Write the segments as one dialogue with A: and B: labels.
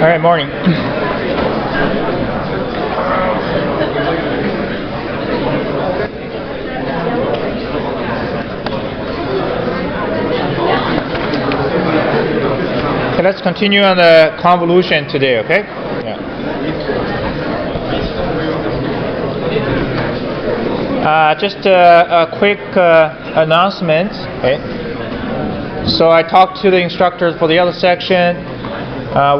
A: right, morning. Okay, let's continue on the convolution today, okay? Yeah. Just a quick announcement, okay? So I talked to the instructors for the other section.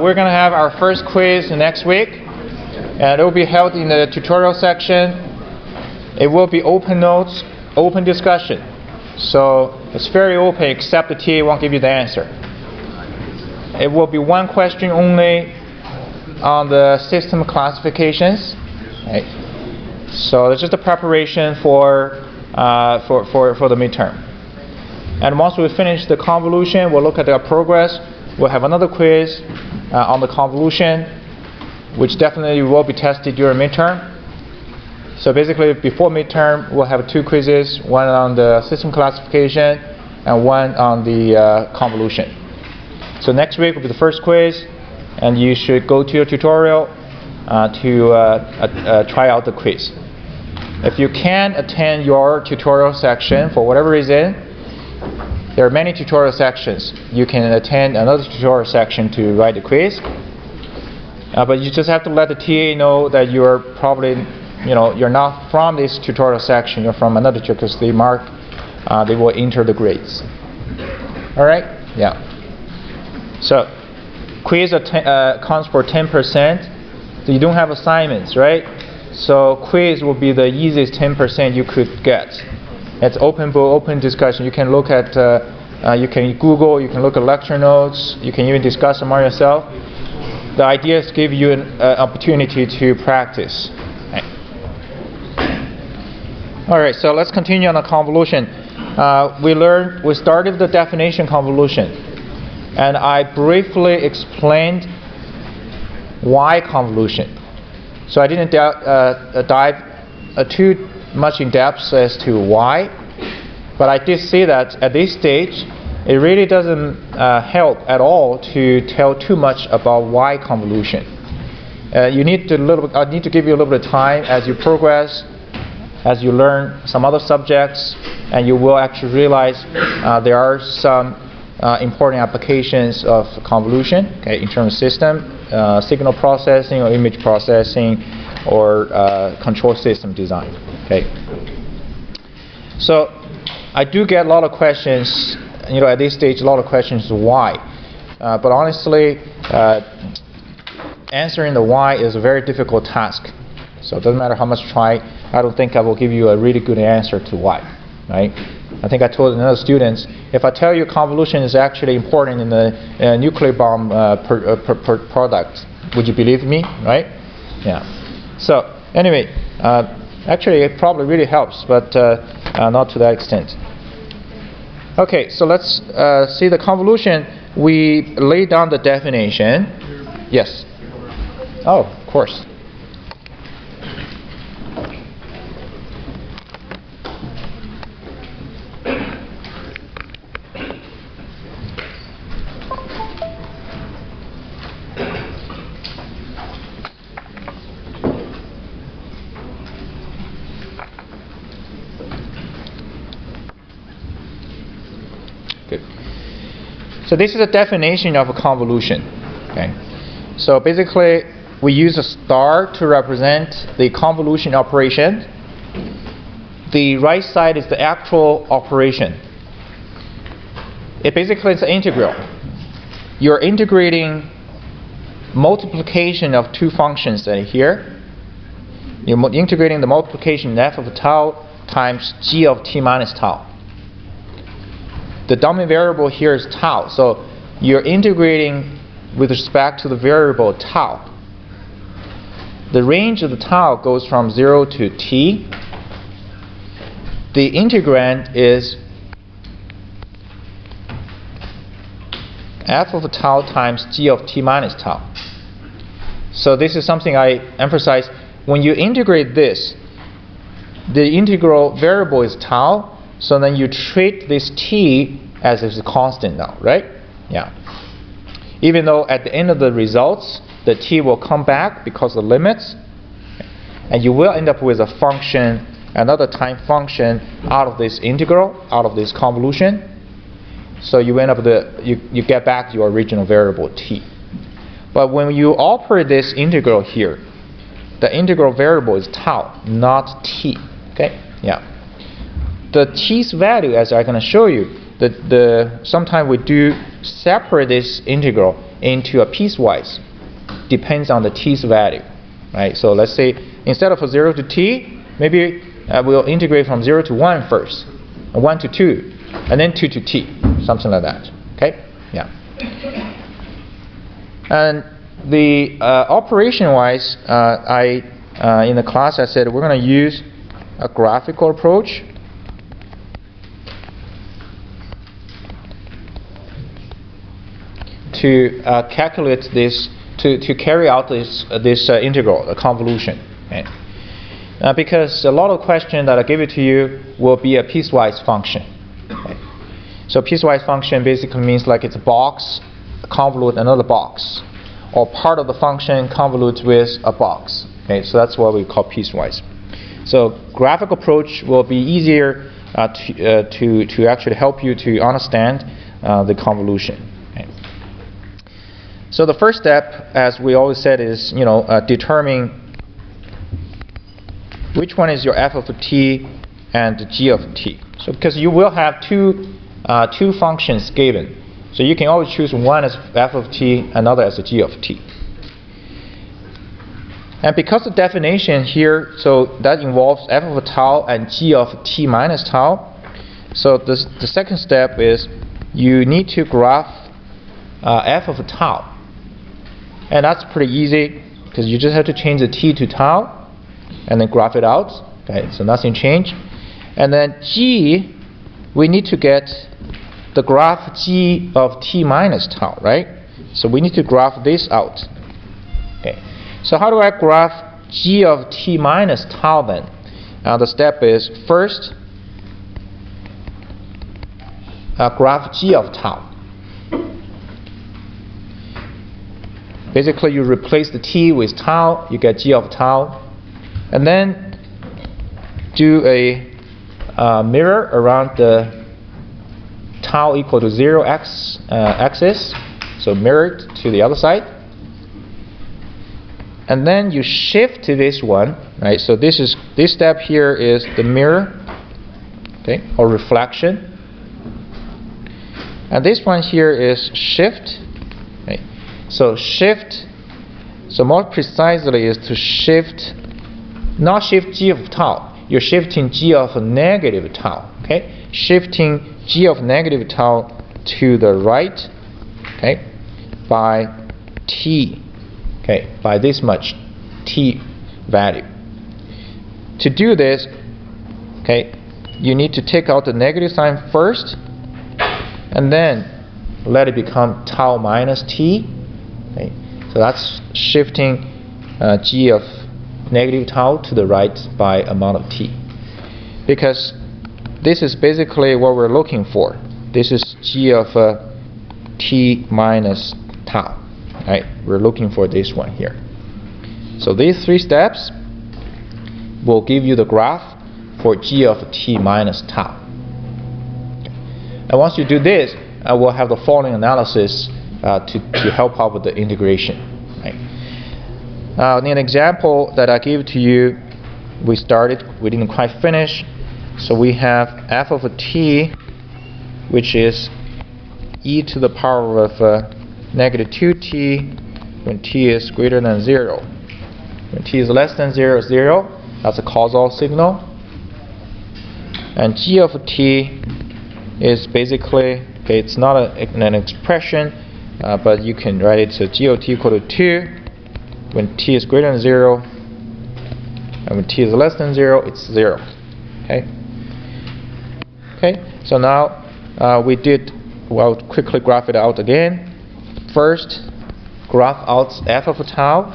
A: We're going to have our first quiz next week, and it will be held in the tutorial section. It will be open notes, open discussion. So it's very open, except the TA won't give you the answer. It will be one question only on the system classifications. Right? So it's just a preparation for the midterm. And once we finish the convolution, we'll look at our progress. We'll have another quiz on the convolution, which definitely will be tested during midterm. So basically, before midterm, we'll have two quizzes, one on the system classification and one on the convolution. So next week will be the first quiz, and you should go to your tutorial to try out the quiz. If you can't attend your tutorial section for whatever reason, there are many tutorial sections. You can attend another tutorial section to write the quiz. But you just have to let the TA know that you're probably, you're not from this tutorial section. You're from another tutorial, because they will enter the grades. All right? Yeah. So quiz accounts for 10%. So you don't have assignments, right? So quiz will be the easiest 10% you could get. It's open book, open discussion. You can look at, you can Google, you can look at lecture notes, you can even discuss among yourself. The idea is to give you an opportunity to practice. Right. All right, so let's continue on the convolution. We started the definition convolution, and I briefly explained why convolution. So I didn't dive too much in depth as to why, but I did say that at this stage it really doesn't help at all to tell too much about why convolution. I need to give you a little bit of time as you progress, as you learn some other subjects, and you will actually realize there are some important applications of convolution, okay, in terms of system, signal processing or image processing, or control system design. Okay. So I do get a lot of questions, at this stage, a lot of questions why. But honestly, answering the why is a very difficult task. So it doesn't matter how much try, I don't think I will give you a really good answer to why. Right? I think I told another students, if I tell you convolution is actually important in the nuclear bomb product, would you believe me? Right? Yeah. So anyway, actually it probably really helps, but not to that extent. Okay, so let's see the convolution. We laid down the definition. Yes. Oh, of course. So this is a definition of a convolution. Okay. So basically, we use a star to represent the convolution operation. The right side is the actual operation. It basically is an integral. You're integrating multiplication of two functions that are here. You're integrating the multiplication f of tau times g of t minus tau. The dominant variable here is tau, so you're integrating with respect to the variable tau. The range of the tau goes from 0 to t. The integrand is f of tau times g of t minus tau. So this is something I emphasize. When you integrate this, the integral variable is tau. So then you treat this t as a constant now, right? Yeah. Even though at the end of the results, the t will come back because of the limits, and you will end up with a function, another time function out of this integral, out of this convolution. So you end up you get back your original variable t. But when you operate this integral here, the integral variable is tau, not t. Okay? Yeah. The t's value, as I'm going to show you, sometimes we do separate this integral into a piecewise. Depends on the t's value, right? So let's say instead of 0 to t, maybe we'll integrate from 0 to 1 first, 1 to 2, and then 2 to t, something like that. Okay? Yeah. And the operation-wise, in the class I said we're going to use a graphical approach to calculate this, to carry out this integral, the convolution. Okay? Because a lot of questions that I give it to you will be a piecewise function. Okay? So piecewise function basically means like it's a box, convolute another box, or part of the function convolutes with a box. Okay? So that's what we call piecewise. So graphical approach will be easier to actually help you to understand the convolution. So the first step, as we always said, is determine which one is your f of t and g of t. So because you will have two functions given, so you can always choose one as f of t, another as a g of t. And because the definition here, so that involves f of tau and g of t minus tau. So the second step is you need to graph f of tau. And that's pretty easy because you just have to change the t to tau and then graph it out. Okay, so nothing changed. And then g, we need to get the graph g of t minus tau, right? So we need to graph this out. Okay, so how do I graph g of t minus tau then? The step is first graph g of tau. Basically, you replace the t with tau, you get g of tau, and then do a mirror around the tau equal to 0 axis, so mirror it to the other side, and then you shift to this one, right? So this step here is the mirror, okay, or reflection, and this one here is shift. So shift, so more precisely is to shift, not shift g of tau, you're shifting g of negative tau, okay? Shifting g of negative tau to the right, okay, by t, okay, by this much t value. To do this, okay, you need to take out the negative sign first, and then let it become tau minus t. Okay. So that's shifting g of negative tau to the right by amount of t. Because this is basically what we're looking for. This is g of t minus tau. Right? We're looking for this one here. So these three steps will give you the graph for g of t minus tau. Okay. And once you do this, we'll have the following analysis to help out with the integration. Right. In an example that I gave to you, we didn't quite finish. So we have f of t, which is e to the power of negative 2t when t is greater than 0. When t is less than 0, 0. That's a causal signal. And g of t is basically, okay, it's not an expression, but you can write it to g of t equal to 2 when t is greater than 0, and when t is less than 0, it's 0. Okay. Okay. So now we'll quickly graph it out again. First, graph out f of tau.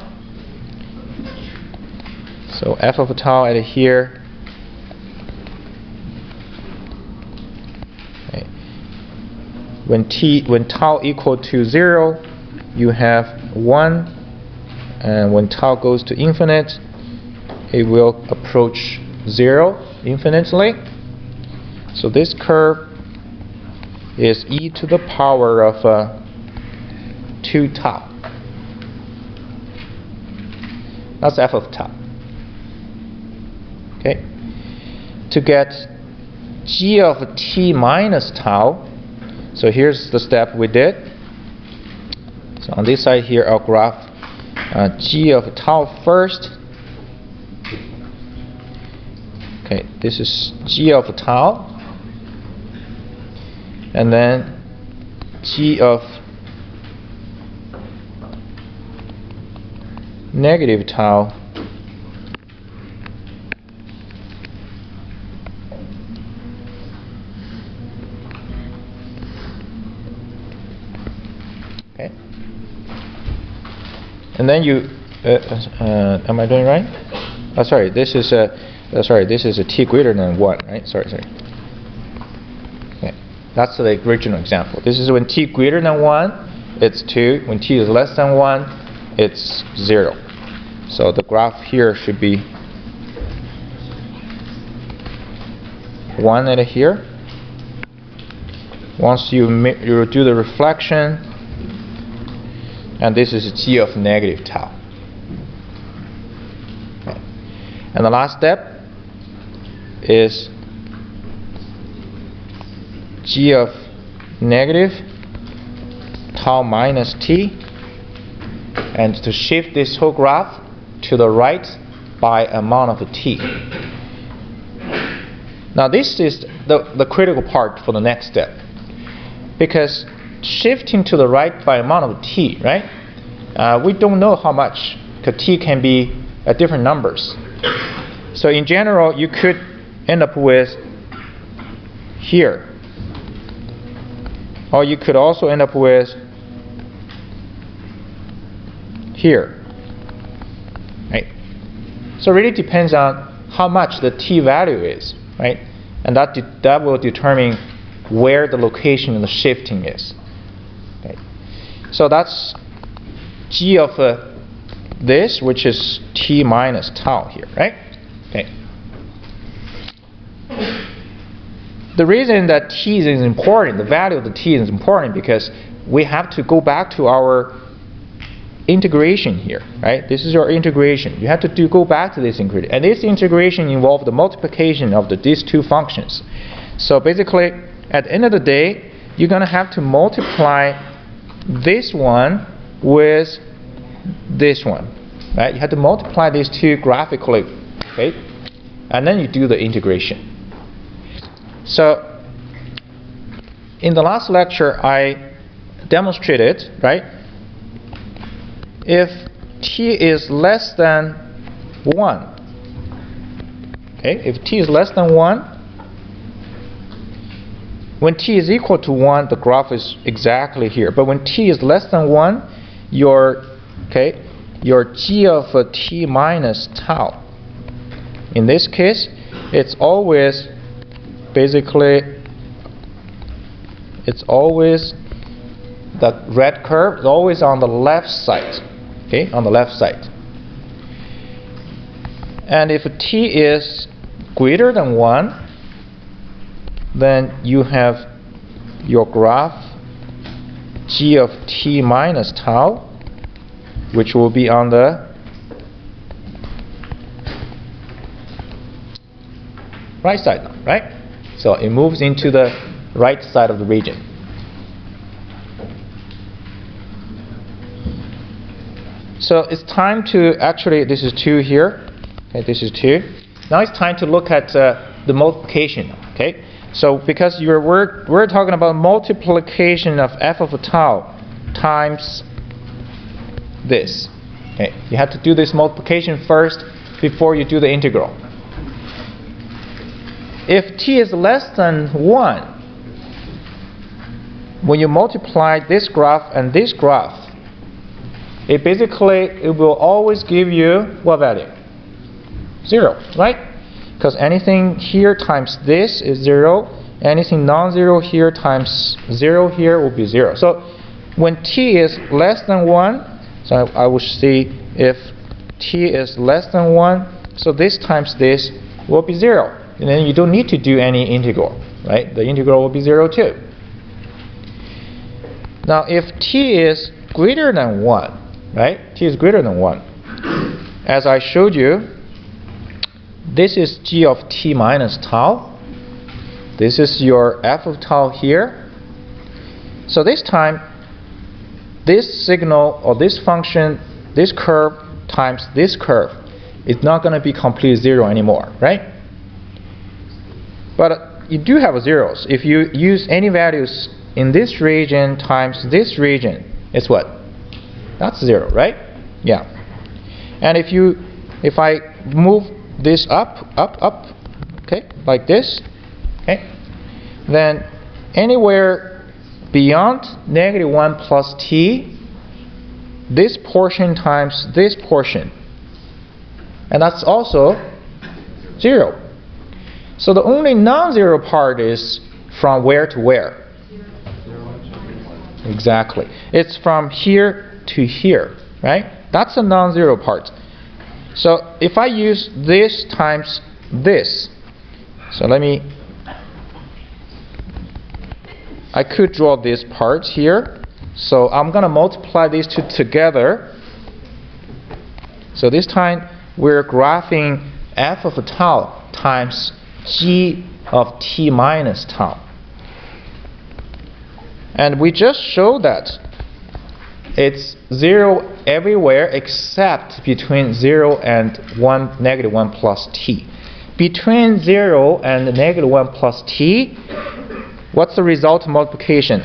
A: So f of tau at here. Okay. When tau equal to 0, you have 1 And when tau goes to infinite, it will approach 0 infinitely. So this curve is e to the power of 2 tau. That's f of tau. Okay. To get g of t minus tau, so here's the step we did. So on this side here, I'll graph g of tau first. Okay, this is g of tau, and then g of negative tau okay, and then you am I doing right? Oh, sorry, this is this is a t greater than 1, right? Sorry. Okay, that's the original example. This is when t greater than 1, it's 2. When t is less than 1, it's 0. So the graph here should be 1 at here. Once you do the reflection, and this is g of negative tau. Okay. And the last step is g of negative tau minus t, and to shift this whole graph to the right by amount of t. Now this is the critical part for the next step, because shifting to the right by amount of t, right? We don't know how much, because t can be at different numbers. So in general, you could end up with here, or you could also end up with here, right? So it really depends on how much the t value is, right? And that will determine where the location of the shifting is. Okay. So that's g of this, which is t minus tau here, right? Okay. The reason that t is important, the value of the t is important, because we have to go back to our integration here, right? This is your integration. You have to go back to this integration, and this integration involves the multiplication of these two functions. So basically, at the end of the day, you're going to have to multiply this one with this one, right? You have to multiply these two graphically, okay? And then you do the integration. So in the last lecture, I demonstrated, right? If t is less than 1, okay? If t is less than 1, when t is equal to 1, the graph is exactly here. But when t is less than 1, your g of t minus tau, in this case, it's always basically, the red curve is always on the left side, okay, on the left side. And if t is greater than 1, then you have your graph g of t minus tau, which will be on the right side now, right? So it moves into the right side of the region. So it's time to actually, this is 2 here, okay, this is 2. Now it's time to look at the multiplication, okay? So because we're talking about multiplication of f of tau times this, okay? You have to do this multiplication first before you do the integral. If t is less than 1, when you multiply this graph and this graph, it will always give you what value? 0, right? Because anything here times this is 0, anything non-zero here times 0 here will be 0. So when t is less than 1, so I will see if t is less than 1, so this times this will be 0. And then you don't need to do any integral, right? The integral will be 0 too. Now if t is greater than 1, right? T is greater than 1. As I showed you, this is g of t minus tau. This is your f of tau here. So this time, this signal or this function, this curve times this curve, is not going to be completely 0 anymore, right? But you do have zeros. If you use any values in this region times this region, it's what? That's 0, right? Yeah. And if I move this up, okay, like this, okay, then anywhere beyond -1 plus t, this portion times this portion, and that's also 0. So the only non-zero part is from where to where? Exactly. It's from here to here, right? That's the non-zero part. So if I use this times this, so I could draw this part here. So I'm going to multiply these two together. So this time we're graphing f of tau times g of t minus tau. And we just showed that it's 0 everywhere except between 0 and -1 plus t. Between 0 and -1 plus t, what's the result of multiplication?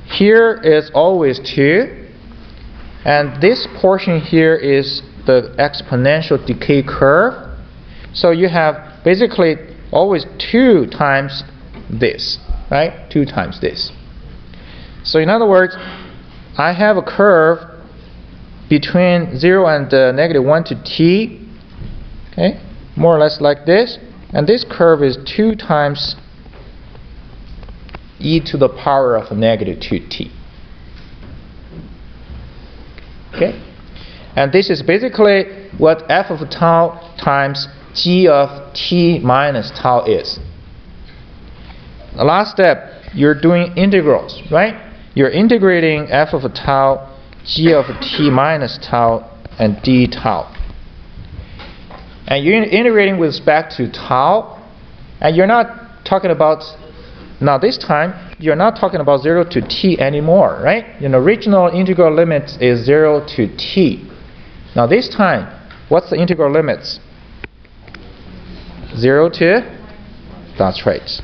A: Here is always 2, and this portion here is the exponential decay curve. So you have basically always 2 times this, right? 2 times this. So in other words, I have a curve between 0 and -1 to t, okay, more or less like this, and this curve is 2 times e to the power of -2t. Okay, and this is basically what f of tau times g of t minus tau is. The last step, you're doing integrals, right? You're integrating f of tau, g of t minus tau, and d tau. And you're integrating with respect to tau, and you're not talking about, now this time, you're not talking about 0 to t anymore, right? Your original integral limit is 0 to t. Now this time, what's the integral limits? 0 to, that's right.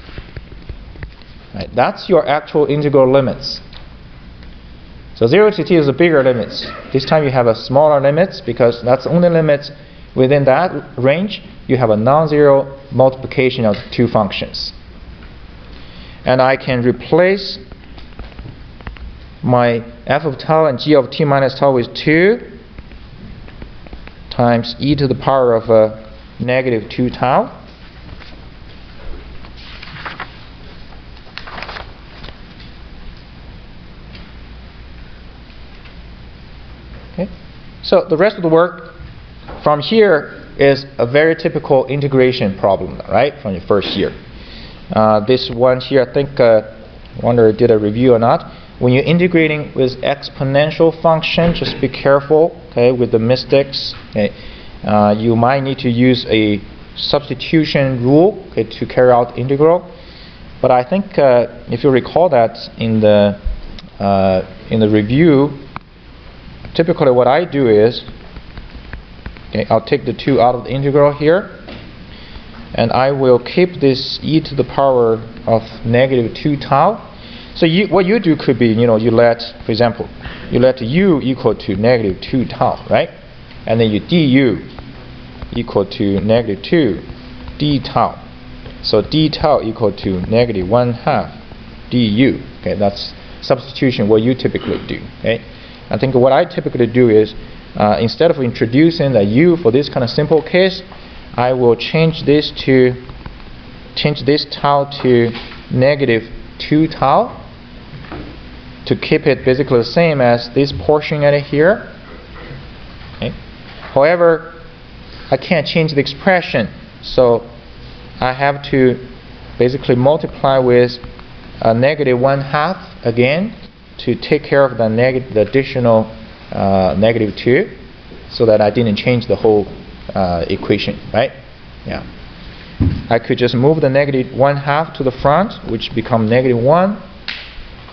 A: Right, that's your actual integral limits. So 0 to t is the bigger limits. This time you have a smaller limits because that's the only limit within that range. You have a non-zero multiplication of the two functions. And I can replace my f of tau and g of t minus tau with 2 times e to the power of -2 tau. Okay. So the rest of the work from here is a very typical integration problem, right, from your first year. This one here, I think, I wonder did a review or not. When you're integrating with exponential function, just be careful, okay, with the mistakes. Okay. You might need to use a substitution rule, okay, to carry out integral. But I think if you recall that in the review, typically what I do is, okay, I'll take the 2 out of the integral here, and I will keep this e to the power of -2 tau. So what you do could be, you let, for example, you let u equal to -2 tau, right? And then you du equal to -2 d tau. So d tau equal to -1/2 du. Okay, that's substitution what you typically do. Okay, I think what I typically do is instead of introducing the u for this kind of simple case, I will change this tau to -2 tau to keep it basically the same as this portion right here. Okay. However, I can't change the expression, so I have to basically multiply with a negative 1/2 again to take care of the additional negative 2, so that I didn't change the whole equation, right? Yeah. I could just move the negative 1/2 to the front, which becomes negative 1,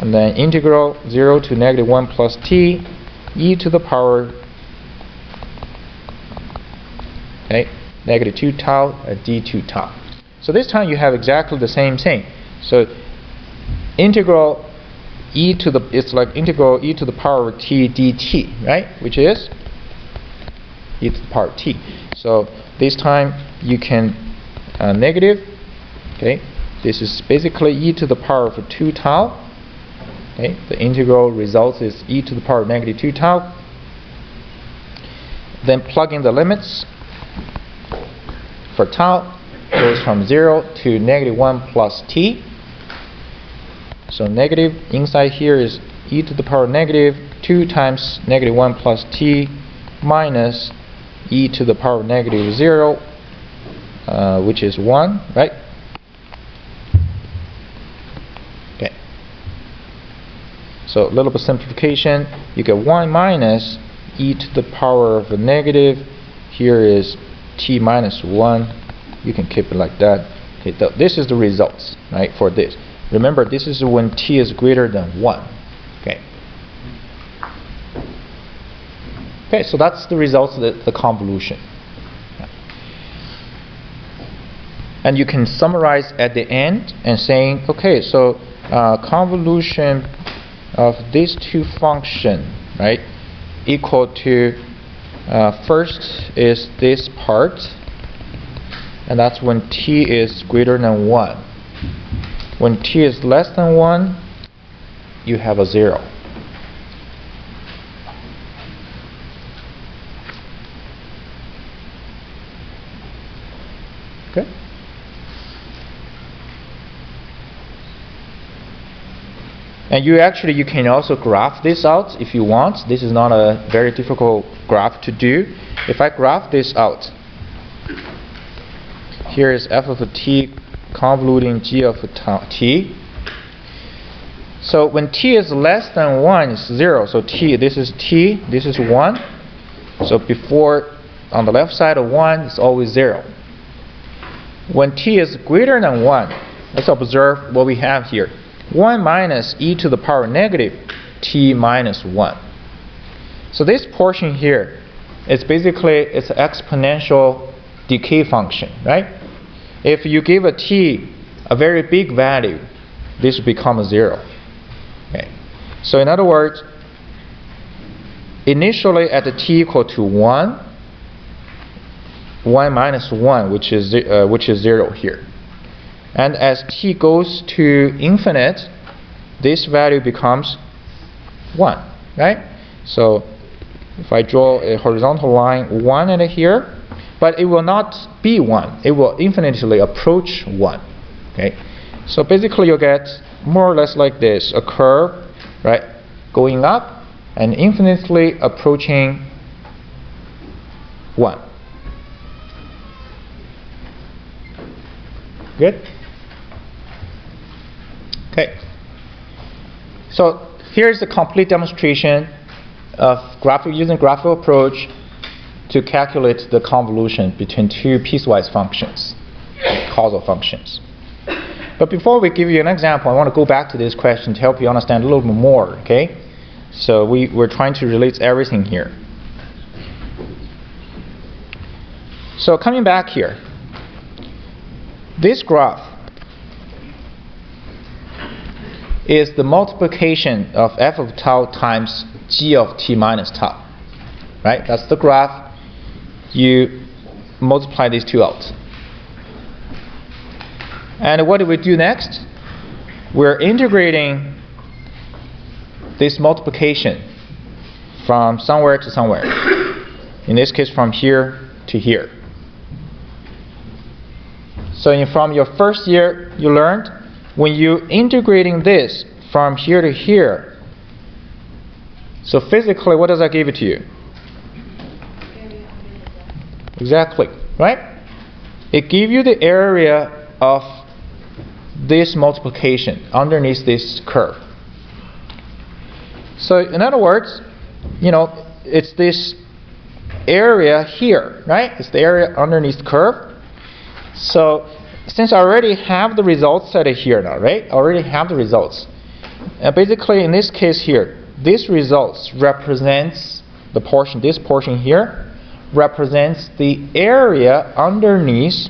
A: and then integral 0 to negative 1 plus t e to the power negative 2 tau d2 tau. So this time you have exactly the same thing. So integral it's like integral e to the power t dt, right? Which is e to the power t. So this time you can negative. Okay, this is basically e to the power of 2 tau. Okay, the integral result is e to the power of negative 2 tau. Then plug in the limits for tau goes from 0 to negative 1 plus t. So negative inside here is e to the power negative 2 times negative 1 plus t minus e to the power negative 0, which is 1, right? Okay. So a little bit simplification, you get 1 minus e to the power of a negative. Here is t minus 1. You can keep it like that. Okay, this is the results, right, for this. Remember, this is when t is greater than 1. Okay. Okay, so that's the results of the convolution. And you can summarize at the end and saying, okay, so convolution of these two functions, right, equal to first is this part, and that's when t is greater than 1. When t is less than 1, you have a 0. Okay. And you can also graph this out if you want. This is not a very difficult graph to do. If I graph this out, here is f of t convoluting g of t. So when t is less than 1, it's 0. So this is 1. So before, on the left side of 1, it's always 0. When t is greater than 1, let's observe what we have here. 1 minus e to the power negative t minus 1. So this portion here is basically it's an exponential decay function, right? If you give a t a very big value, this will become a 0. Okay. So in other words, initially at the t equal to 1 minus 1, which is 0 here. And as t goes to infinite, this value becomes 1, right? So if I draw a horizontal line 1 in here, but it will not be 1. It will infinitely approach 1. Okay? So basically you get more or less like this, a curve, right, going up and infinitely approaching 1. Good? Okay. So here's the complete demonstration of using graphical approach to calculate the convolution between two piecewise functions, causal functions. But before we give you an example, I want to go back to this question to help you understand a little bit more, okay? So we're trying to relate everything here. So coming back here, this graph is the multiplication of f of tau times g of t minus tau, right? That's the graph. You multiply these two out. And what do we do next? We're integrating this multiplication from somewhere to somewhere. In this case, from here to here. So from your first year, you learned when you're integrating this from here to here, so physically, what does that give it to you? Exactly, right? It gives you the area of this multiplication underneath this curve. So in other words, it's this area here, right? It's the area underneath the curve. So since I already have the results set here now, right? I already have the results. Basically, in this case here, this results represents the portion, this portion here, represents the area underneath.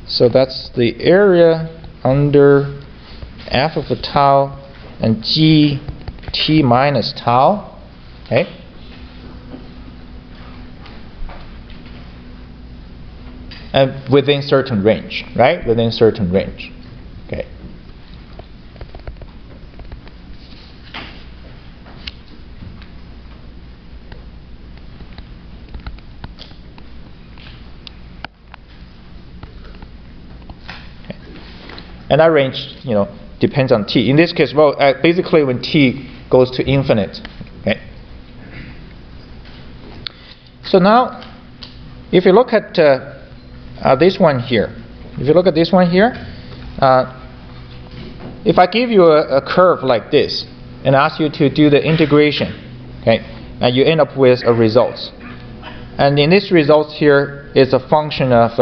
A: So that's the area under f of a tau and g t minus tau. Okay. And within certain range, right? Within certain range. Okay. And that range, depends on t. In this case, well, basically when t goes to infinite. Okay. So now, if you look at this one here, if I give you a curve like this and ask you to do the integration, okay, and you end up with a result. And in this result here is a function of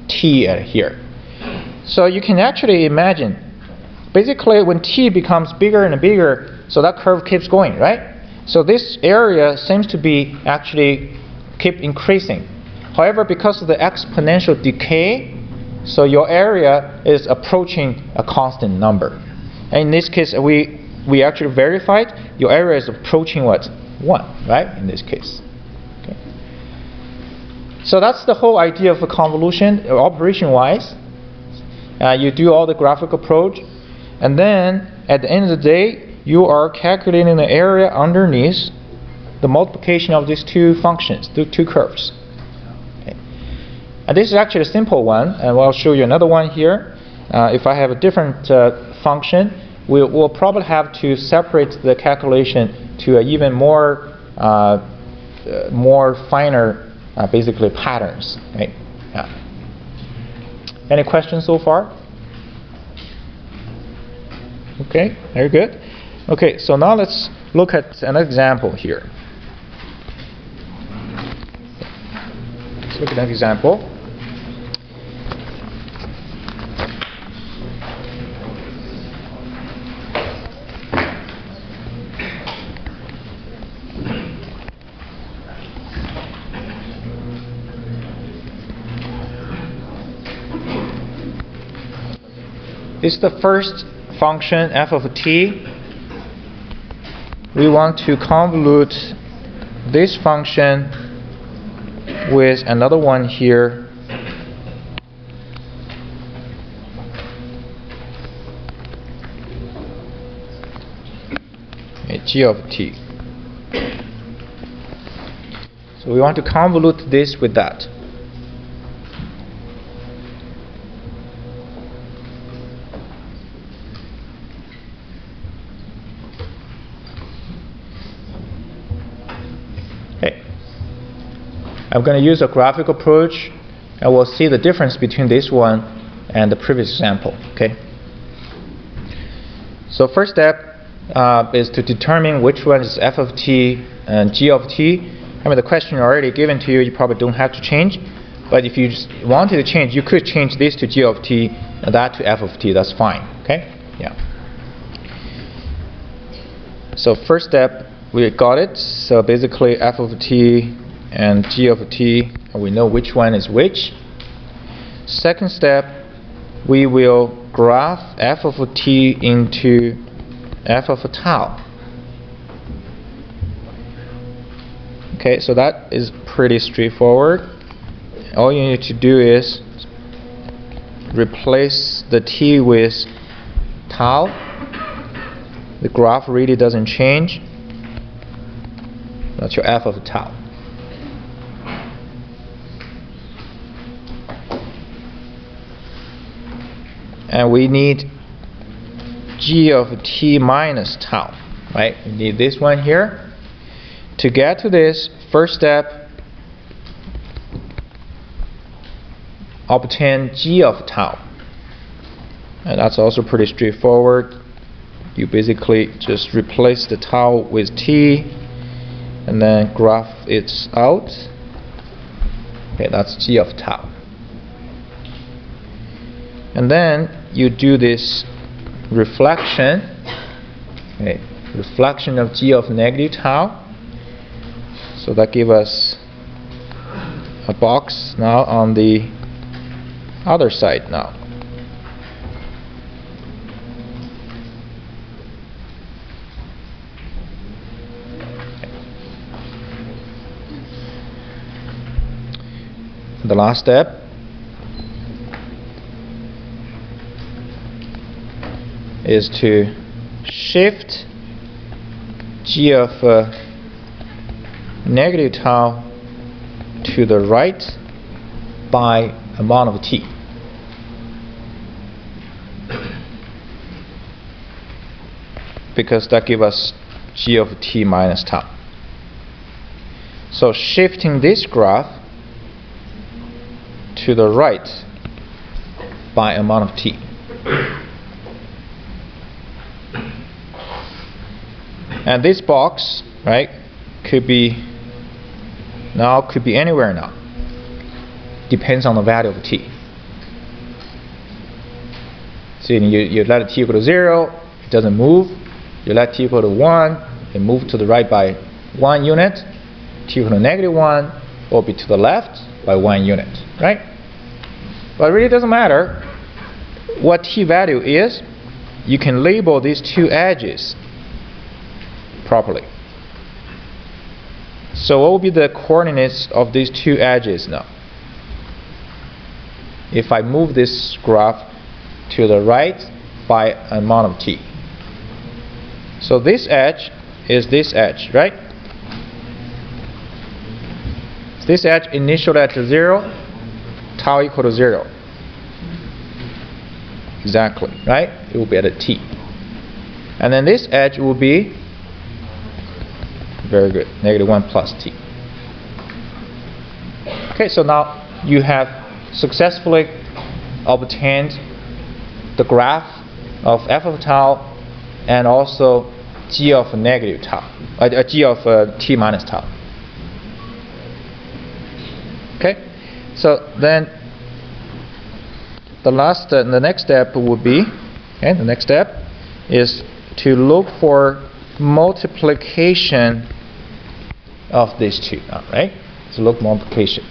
A: t at here. So you can actually imagine, basically when t becomes bigger and bigger, so that curve keeps going, right? So this area seems to be actually keep increasing. However, because of the exponential decay, so your area is approaching a constant number. And in this case, we actually verified your area is approaching what? 1, right? In this case. Okay. So that's the whole idea of a convolution, operation-wise. You do all the graphic approach, and then at the end of the day, you are calculating the area underneath the multiplication of these two functions, the two curves. Okay. And this is actually a simple one, and I'll show you another one here. If I have a different function, we'll probably have to separate the calculation to even more finer, basically patterns. Right? Yeah. Any questions so far? Okay, very good. Okay, so now let's look at an example here. Let's look at an example. This is the first function f of t. We want to convolute this function with another one here. G of t. So we want to convolute this with that. I'm going to use a graphic approach, and we'll see the difference between this one and the previous example. Okay. So first step is to determine which one is f of t and g of t. I mean, the question already given to you, you probably don't have to change. But if you just wanted to change, you could change this to g of t and that to f of t. That's fine. Okay. Yeah. So first step, we got it. So basically, f of t and g of t, and we know which one is which. Second step, we will graph f of t into f of tau. Okay, so that is pretty straightforward. All you need to do is replace the t with tau. The graph really doesn't change. That's your f of tau. And we need g of t minus tau, right? We need this one here. To get to this, first step, obtain g of tau. And that's also pretty straightforward. You basically just replace the tau with t and then graph it out. Okay, that's g of tau. And then you do this reflection. Okay, reflection of g of negative tau. So that gives us a box now on the other side now. The last step is to shift g of negative tau to the right by amount of t. Because that gives us g of t minus tau. So shifting this graph to the right by amount of t. And this box, right, could be anywhere now. Depends on the value of t. So you let t equal to 0, it doesn't move. You let t equal to 1, it moves to the right by 1 unit. T equal to negative 1 will be to the left by 1 unit, right? But it really doesn't matter what t value is. You can label these two edges properly. So what will be the coordinates of these two edges now? If I move this graph to the right by amount of t. So this edge is this edge, right? This edge initially at 0, tau equal to 0. Exactly, right? It will be at a t. And then this edge will be, very good, negative 1 plus t. Okay, so now you have successfully obtained the graph of f of tau and also g of negative tau, g of t minus tau. Okay, so then the next step would be, okay, the next step is to look for multiplication of these two, right? So look multiplication.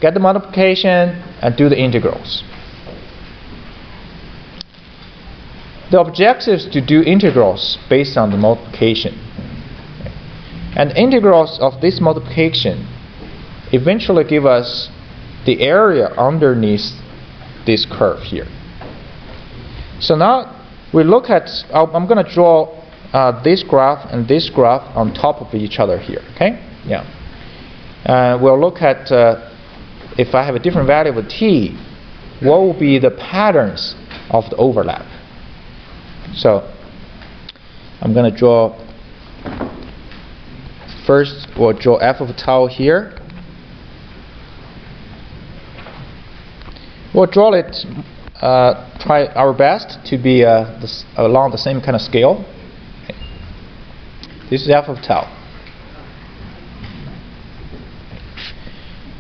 A: Get the multiplication and do the integrals. The objective is to do integrals based on the multiplication. And integrals of this multiplication eventually give us the area underneath this curve here. So now we look at, I'm going to draw this graph and this graph on top of each other here, okay? Yeah. We'll look at if I have a different value of t, what will be the patterns of the overlap. So I'm going to draw, first we'll draw f of tau here. We'll draw it, try our best to be along the same kind of scale. Okay. This is f of tau.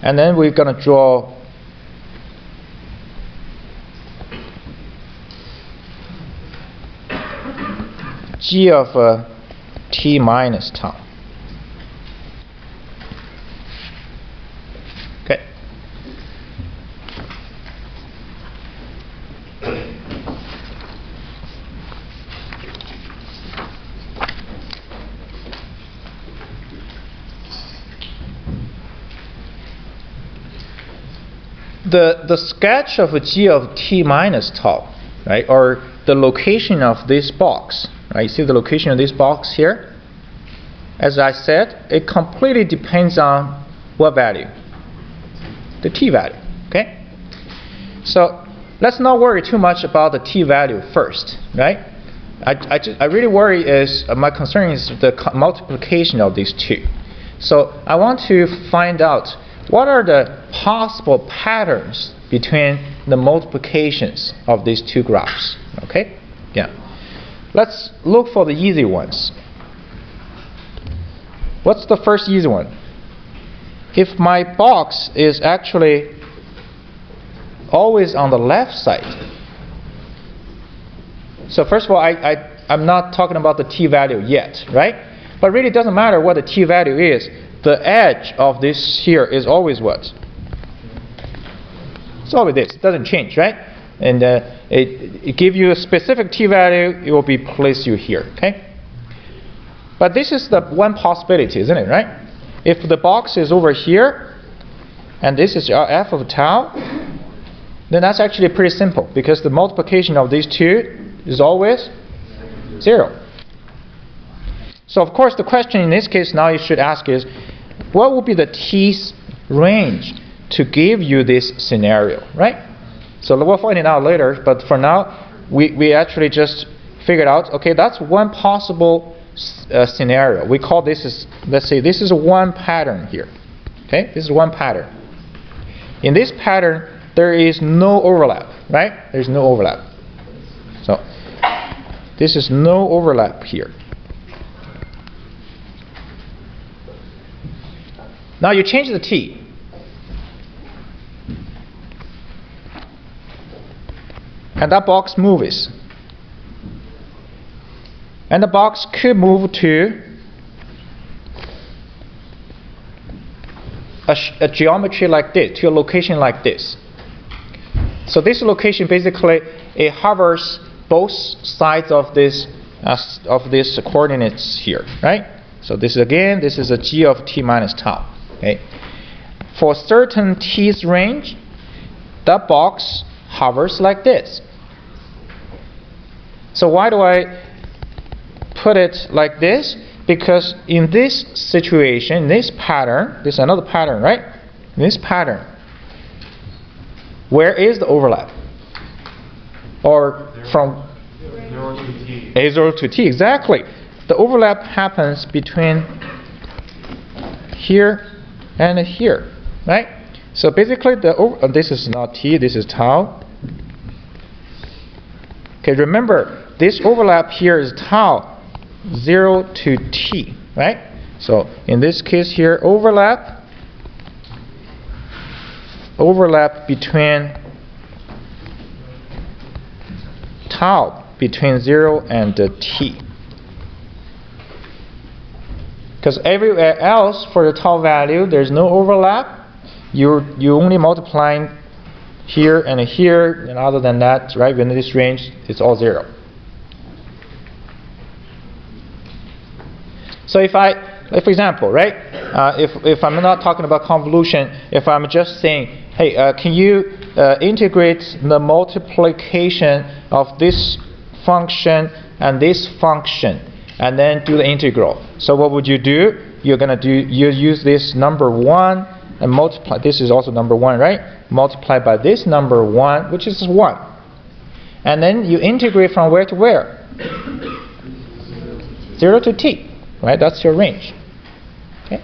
A: And then we're going to draw g of t minus tau. Okay. The sketch of a g of t minus tau, right, or the location of this box, right? You see the location of this box here? As I said, it completely depends on what value? The t value, okay? So let's not worry too much about the t value first, right? I really worry is, my concern is the multiplication of these two. So I want to find out what are the possible patterns between the multiplications of these two graphs? Okay? Yeah. Let's look for the easy ones. What's the first easy one? If my box is actually always on the left side. So first of all, I'm not talking about the t-value yet, right? But really it doesn't matter what the t-value is. The edge of this here is always what? It's always this. It doesn't change, right? And it gives you a specific t-value. It will be place you here, okay? But this is the one possibility, isn't it, right? If the box is over here, and this is our f of tau, then that's actually pretty simple, because the multiplication of these two is always 0. So of course the question in this case now you should ask is, what would be the t's range to give you this scenario, right? So we'll find it out later, but for now we actually just figured out, okay, that's one possible scenario. We call this is, let's say this is one pattern here. Okay, this is one pattern. In this pattern there is no overlap, right? There's no overlap. So this is no overlap here. Now you change the t. And that box moves. And the box could move to a geometry like this, to a location like this. So this location basically it hovers both sides of this coordinates here, right? So this again, this is a g of t minus tau. Okay. For certain t's range, that box hovers like this. So why do I put it like this? Because in this situation, this pattern, this is another pattern, right? In this pattern, where is the overlap? Or from
B: 0 to t.
A: A0 to t, exactly. The overlap happens between here and here, right? So basically, this is not t, this is tau. Okay, remember, this overlap here is tau, 0 to t, right? So in this case here, overlap between tau, between 0 and t. Because everywhere else for the tau value, there's no overlap. You only multiplying here and here, and other than that, right, within this range, it's all 0. So if for example, right, if I'm not talking about convolution, if I'm just saying, hey, can you integrate the multiplication of this function and this function, and then do the integral? So what would you do? You use this number 1 and multiply. This is also number 1, right? Multiply by this number 1, which is 1, and then you integrate from where to where? 0 to t. Right, that's your range. Okay.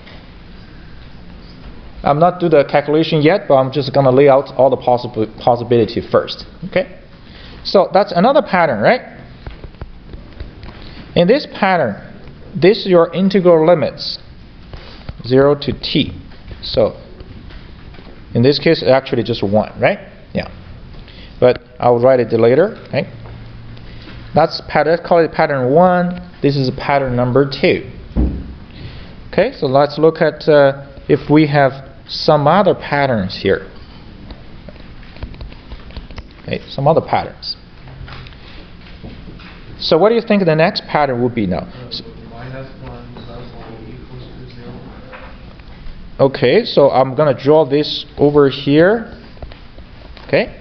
A: I'm not do the calculation yet, but I'm just going to lay out all the possibility first. Okay. So that's another pattern, right? In this pattern, this is your integral limits, 0 to t. So in this case, it's actually just 1, right? Yeah. But I'll write it later. Okay. Let's call it pattern 1. This is pattern number 2. Okay, so let's look at if we have some other patterns here. Okay, some other patterns. So what do you think the next pattern would be now?
B: Minus 1 plus 1 equals to 0.
A: Okay, so I'm going to draw this over here. Okay,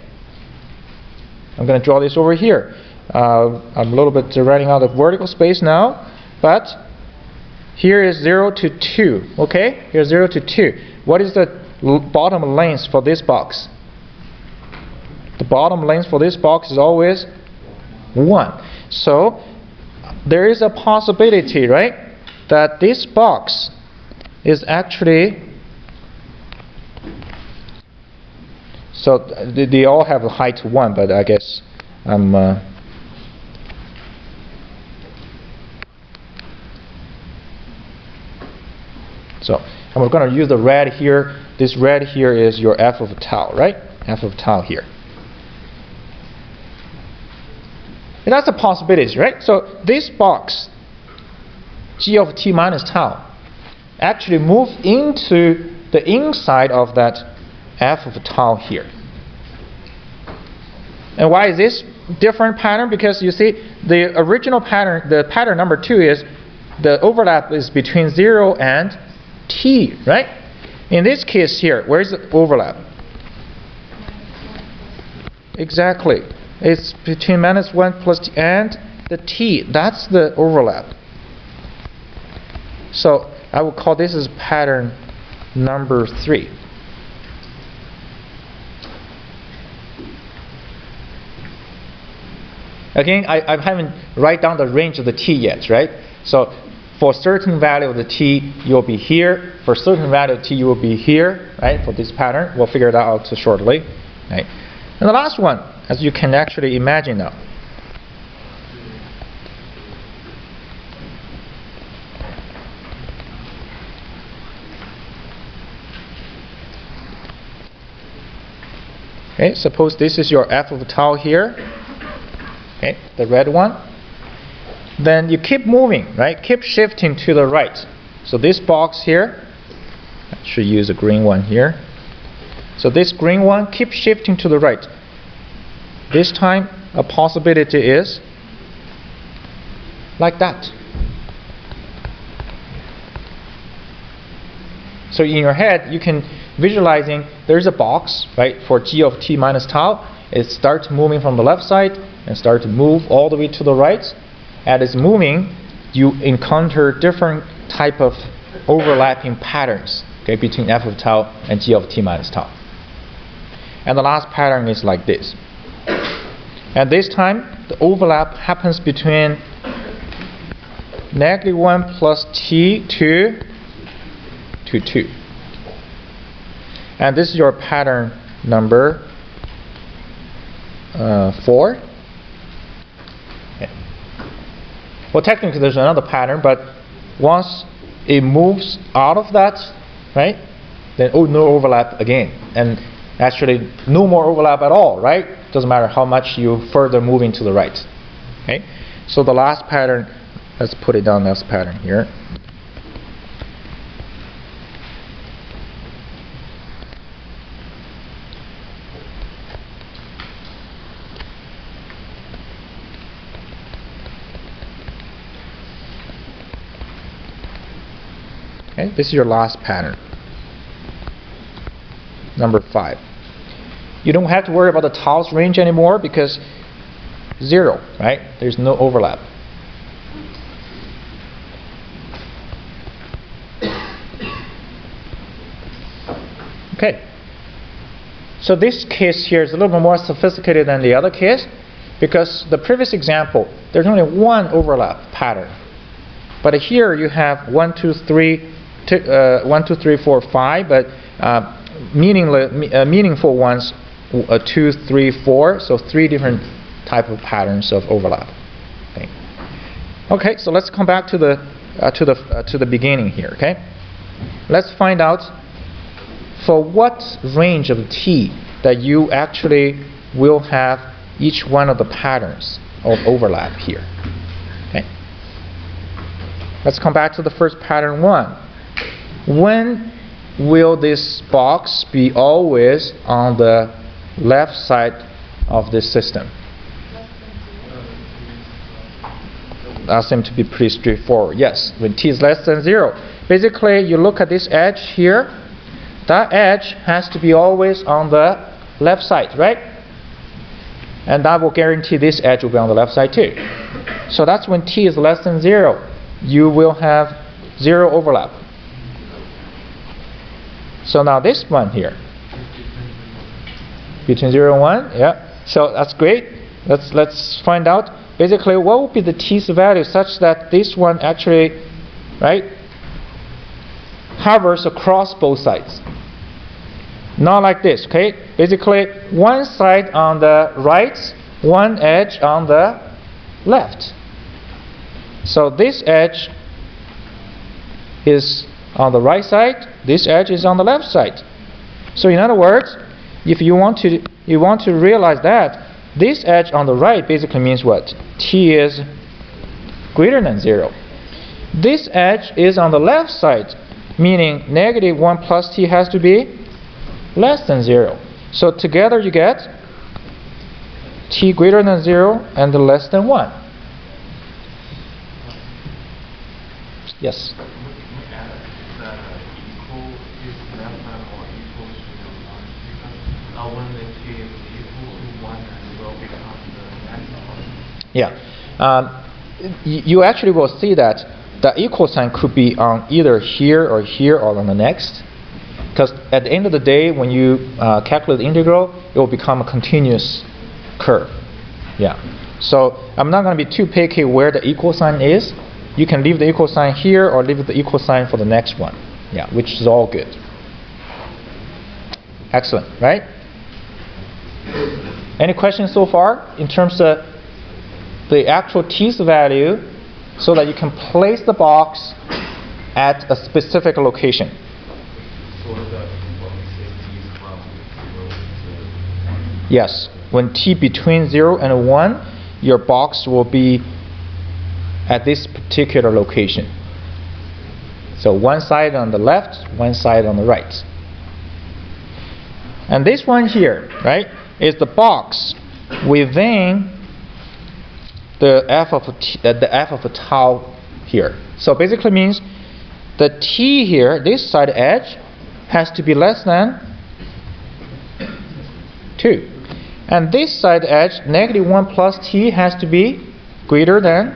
A: I'm going to draw this over here. I'm a little bit running out of vertical space now, but here is 0 to 2. Okay, here's 0 to 2. What is the bottom length for this box? The bottom length for this box is always 1. So there is a possibility, right, that this box is actually So they all have a height 1, but I guess I'm so, and we're going to use the red here. This red here is your f of tau, right? F of tau here. And that's a possibility, right? So this box, g of t minus tau, actually move into the inside of that f of tau here. And why is this different pattern? Because you see, the original pattern, the pattern number 2 is the overlap is between 0 and t, right? In this case here, where's the overlap? Exactly. It's between -1 plus t and the t. That's the overlap. So I will call this as pattern number 3. Again, I haven't write down the range of the t yet, right? So for certain value of the t, you'll be here. For certain value of t, you will be here, right? For this pattern, we'll figure that out shortly, right? And the last one, as you can actually imagine now. Okay, suppose this is your f of tau here. Okay, the red one. Then you keep moving, right? Keep shifting to the right. So this box here, I should use a green one here. So this green one, keep shifting to the right. This time, a possibility is like that. So in your head, you can visualizing there's a box, right, for g of t minus tau. It starts moving from the left side and start to move all the way to the right. As it's moving, you encounter different type of overlapping patterns, okay, between f of tau and g of t minus tau. And the last pattern is like this. And this time, the overlap happens between -1 plus t to 2. And this is your pattern number 4. Okay. Well, technically there's another pattern, but once it moves out of that, right, then no overlap again. And actually no more overlap at all, right? Doesn't matter how much you further moving to the right. Okay. So the last pattern, let's put it down as pattern here. Okay, this is your last pattern, number 5. You don't have to worry about the tau's range anymore because 0, right? There's no overlap. Okay. So this case here is a little bit more sophisticated than the other case because the previous example, there's only one overlap pattern. But here you have 1, 2, 3, 4, 5, but meaningful ones 2, 3, 4. So 3 different type of patterns of overlap. Okay. Okay. So let's come back to the beginning here. Okay. Let's find out for what range of t that you actually will have each one of the patterns of overlap here. Okay. Let's come back to the first pattern 1. When will this box be always on the left side of this system? That seems to be pretty straightforward. Yes, when t is less than 0. Basically, you look at this edge here. That edge has to be always on the left side, right? And that will guarantee this edge will be on the left side too. So that's when t is less than 0. You will have 0 overlap. So now this one here, between 0 and 1, yeah. So that's great. Let's find out. Basically, what would be the t's value such that this one actually, right, hovers across both sides? Not like this, okay? Basically, one side on the right, one edge on the left. So this edge is on the right side, this edge is on the left side. So in other words, if you want to realize that this edge on the right basically means what? T is greater than 0. This edge is on the left side, meaning -1 plus t has to be less than 0. So together you get t greater than 0 and less than 1. Yes? Yeah. You actually will see that the equal sign could be on either here or on the next. Because at the end of the day, when you calculate the integral, it will become a continuous curve. Yeah. So I'm not going to be too picky where the equal sign is. You can leave the equal sign here or leave the equal sign for the next one. Yeah, which is all good. Excellent, right? Any questions so far in terms of the actual t's value so that you can place the box at a specific location? Yes, when t between 0 and 1, your box will be at this particular location. So one side on the left, one side on the right. And this one here, right, is the box within the f of tau here. So basically means the t here, this side edge, has to be less than 2. And this side edge, -1 plus t, has to be greater than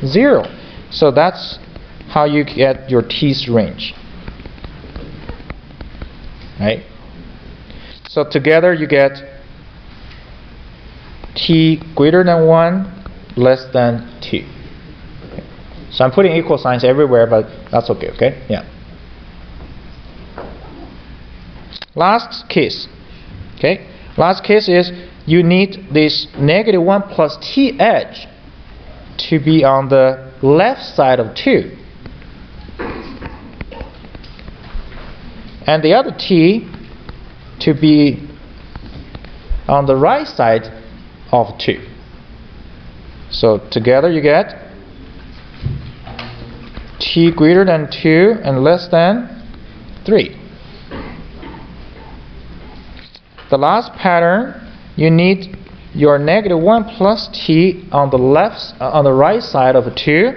A: 0. So that's how you get your t's range. Right? So together you get t greater than 1, less than t. Okay. So I'm putting equal signs everywhere, but that's okay, okay? Yeah. Last case. Okay? Last case is you need this -1 plus t edge to be on the left side of 2. And the other t to be on the right side of 2. So together you get t greater than 2 and less than 3. The last pattern, you need your -1 plus t on the right side of 2,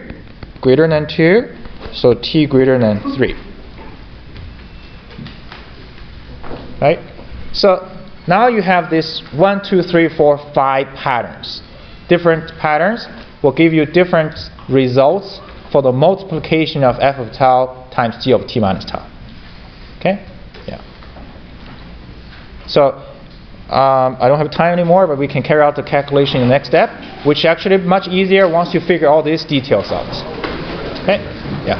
A: greater than 2, so t greater than 3. Right? So now you have this 1, 2, 3, 4, 5 patterns. Different patterns will give you different results for the multiplication of f of tau times t of t minus tau. Okay? Yeah. So I don't have time anymore, but we can carry out the calculation in the next step, which actually is much easier once you figure all these details out. Okay? Yeah.